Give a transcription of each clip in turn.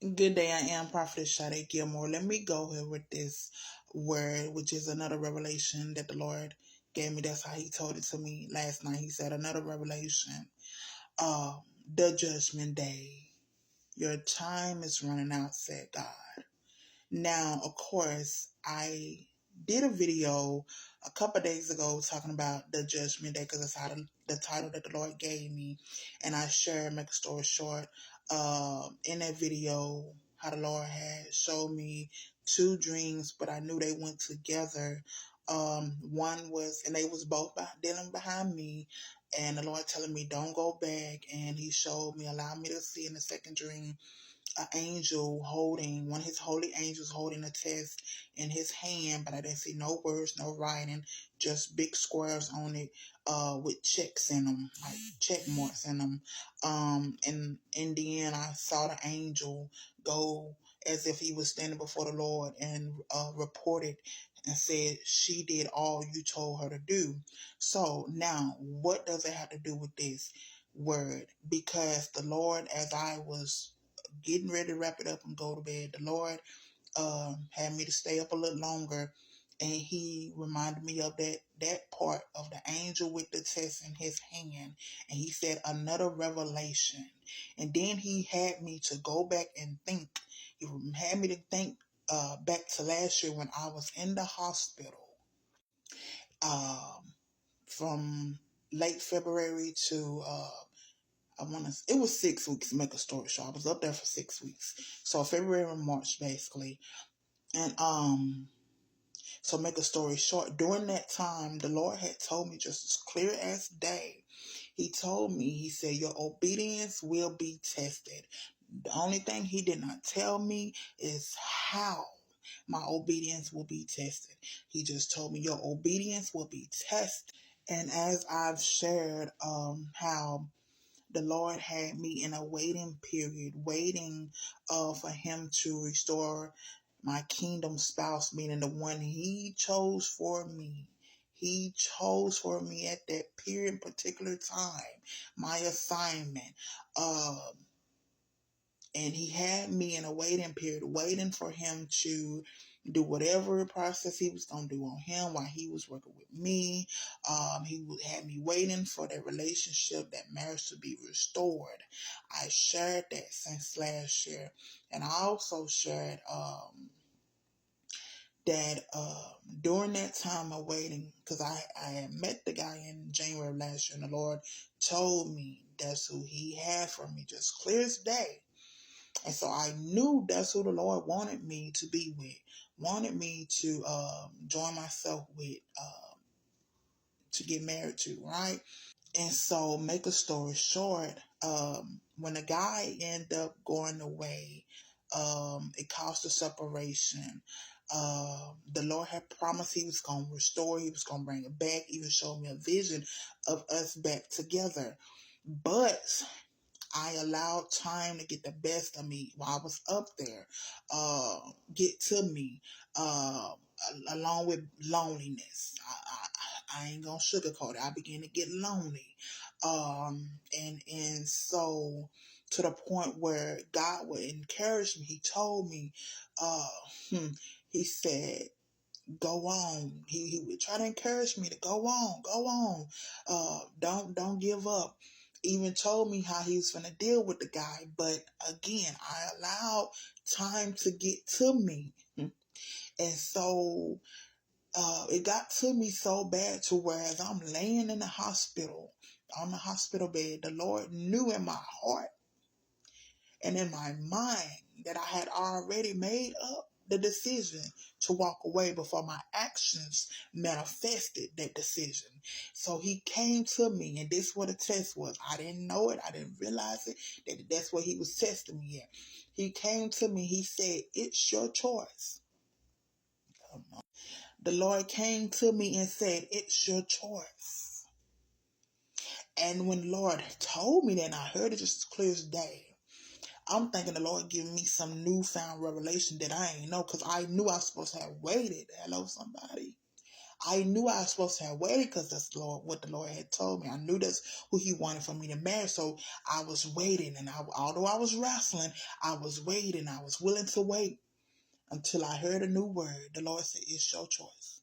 Good day, I am Prophetess Sade Gilmore. Let me go here with this word, which is another revelation that the Lord gave me. That's how He told it to me last night. He said, another revelation. Uh, the judgment day. Your time is running out, said God. Now, of course, I did a video a couple of days ago talking about the judgment day because it's how the title that the Lord gave me, and I shared, make a story short, in that video how the Lord had showed me two dreams, but I knew they went together. One was, and they was both dealing behind me, and the Lord telling me don't go back, and He showed me, allowed me to see in the second dream an angel holding one of his holy angels holding a test in his hand, but I didn't see no words, no writing, just big squares on it, with checks in them, like check marks in them. And in the end, I saw the angel go as if he was standing before the Lord and reported and said, "She did all you told her to do." So now, what does it have to do with this word? Because the Lord, as I was getting ready to wrap it up and go to bed, the Lord had me to stay up a little longer, and He reminded me of that part of the angel with the test in his hand, and He said another revelation, and then He had me to go back and think. He had me to think back to last year when I was in the hospital, from late February to it was 6 weeks to make a story short. I was up there for 6 weeks. So February and March basically. And so make a story short, during that time the Lord had told me just as clear as day. He told me, He said, your obedience will be tested. The only thing He did not tell me is how my obedience will be tested. He just told me your obedience will be tested. And as I've shared, how the Lord had me in a waiting period, waiting for Him to restore my kingdom spouse, meaning the one He chose for me. He chose for me at that period, particular time, my assignment. Um, and He had me in a waiting period, waiting for Him to do whatever process He was going to do on Him while He was working with me. He had me waiting for that relationship, that marriage to be restored. I shared that since last year. And I also shared that during that time of waiting, because I had met the guy in January of last year, and the Lord told me that's who He had for me, just clear as day. And so I knew that's who the Lord wanted me to be with, wanted me to join myself with, to get married to, right? And so, make a story short, when the guy ended up going away, it caused a separation. The Lord had promised He was going to restore, He was going to bring it back, even showed me a vision of us back together. But I allowed time to get the best of me while I was up there, get to me, along with loneliness. I ain't gonna sugarcoat it. I began to get lonely, and so to the point where God would encourage me. He told me, uh, He said, go on. He would try to encourage me to go on. Don't give up. Even told me how he was gonna deal with the guy, but again, I allowed time to get to me, and so it got to me so bad to where as I'm laying in the hospital on the hospital bed, the Lord knew in my heart and in my mind that I had already made up the decision to walk away before my actions manifested that decision. So He came to me, and this is what the test was. I didn't know it. I didn't realize it. That's what He was testing me at. He came to me. He said, it's your choice. The Lord came to me and said, it's your choice. And when the Lord told me that, and I heard it just as clear as day, I'm thinking the Lord giving me some newfound revelation that I ain't know, because I knew I was supposed to have waited. Hello, somebody. I knew I was supposed to have waited because that's what the Lord had told me. I knew that's who He wanted for me to marry. So I was waiting, and although I was wrestling, I was waiting. I was willing to wait until I heard a new word. The Lord said, "It's your choice."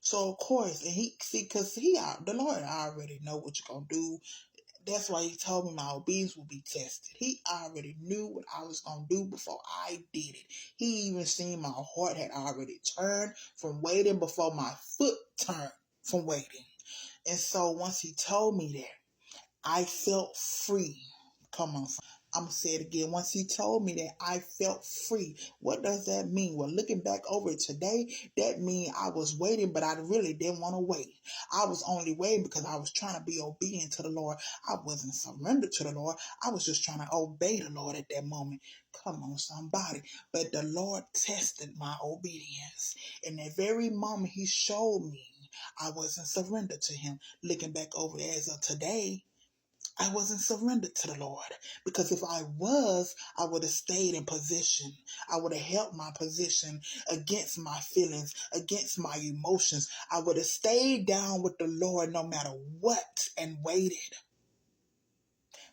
So of course, and the Lord already know what you're gonna do. That's why He told me my obedience will be tested. He already knew what I was going to do before I did it. He even seen my heart had already turned from waiting before my foot turned from waiting. And so once He told me that, I felt free. Come on. I'm going to say it again. Once He told me that, I felt free. What does that mean? Well, looking back over it today, that means I was waiting, but I really didn't want to wait. I was only waiting because I was trying to be obedient to the Lord. I wasn't surrendered to the Lord. I was just trying to obey the Lord at that moment. Come on, somebody. But the Lord tested my obedience. In that very moment He showed me I wasn't surrendered to Him. Looking back over it as of today, I wasn't surrendered to the Lord, because if I was, I would have stayed in position. I would have held my position against my feelings, against my emotions. I would have stayed down with the Lord no matter what and waited.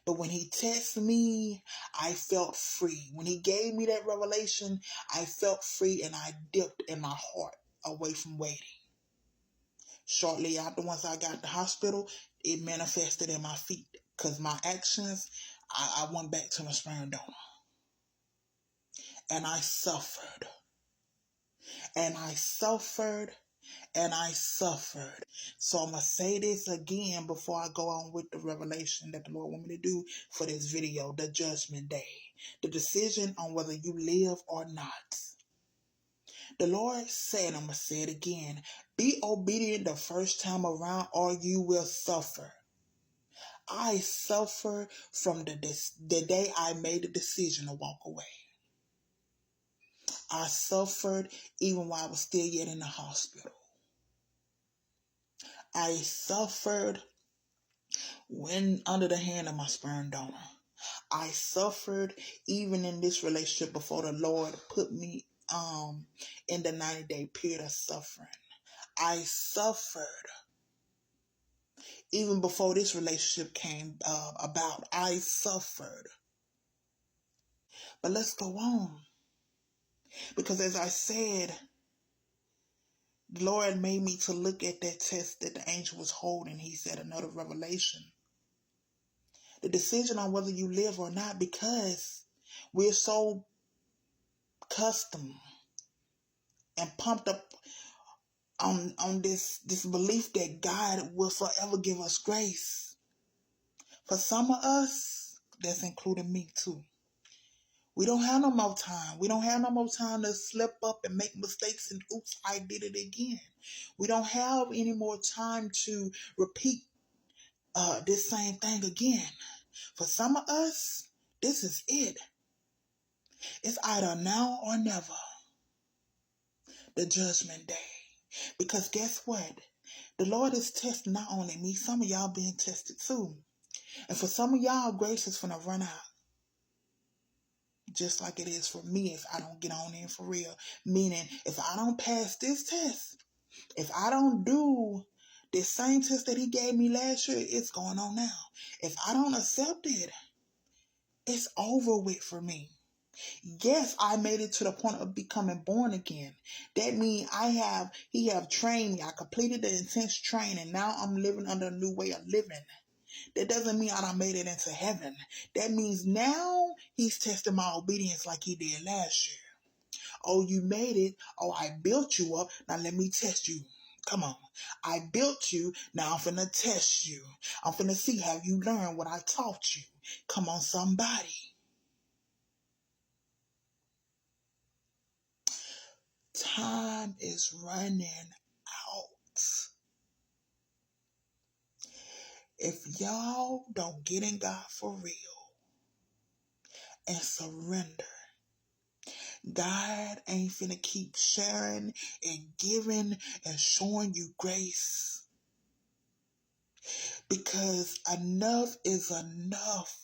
But when He tested me, I felt free. When He gave me that revelation, I felt free, and I dipped in my heart away from waiting. Shortly after, once I got to the hospital, it manifested in my feet. Because my actions, I went back to my sperm donor. And I suffered. And I suffered. And I suffered. So I'm going to say this again before I go on with the revelation that the Lord want me to do for this video, the Judgment Day. The decision on whether you live or not. The Lord said, I'm going to say it again, be obedient the first time around or you will suffer. I suffered from the day I made the decision to walk away. I suffered even while I was still yet in the hospital. I suffered when under the hand of my sperm donor. I suffered even in this relationship before the Lord put me in the 90-day period of suffering. I suffered even before this relationship came about. I suffered. But let's go on. Because as I said, the Lord made me to look at that test that the angel was holding. He said another revelation. The decision on whether you live or not, because we're so accustomed and pumped up on this belief that God will forever give us grace. For some of us, that's including me too. We don't have no more time. We don't have no more time to slip up and make mistakes and oops, I did it again. We don't have any more time to repeat this same thing again. For some of us, this is it. It's either now or never. The Judgment Day. Because guess what? The Lord is testing not only me, some of y'all being tested too. And for some of y'all, grace is gonna run out. Just like it is for me if I don't get on in for real. Meaning, if I don't pass this test, if I don't do this same test that He gave me last year, it's going on now. If I don't accept it, it's over with for me. Yes, I made it to the point of becoming born again. That means He have trained me. I completed the intense training. Now I'm living under a new way of living. That doesn't mean I done made it into heaven. That means now He's testing my obedience like He did last year. Oh, you made it. Oh, I built you up. Now let me test you. Come on. I built you. Now I'm finna test you. I'm finna see how you learn what I taught you. Come on, somebody. Time is running out. If y'all don't get in God for real and surrender, God ain't finna keep sharing and giving and showing you grace. Because enough is enough.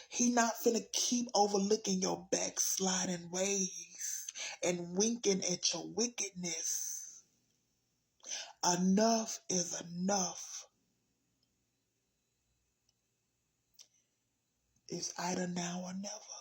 He not finna keep overlooking your backsliding ways and winking at your wickedness. Enough is enough. It's either now or never.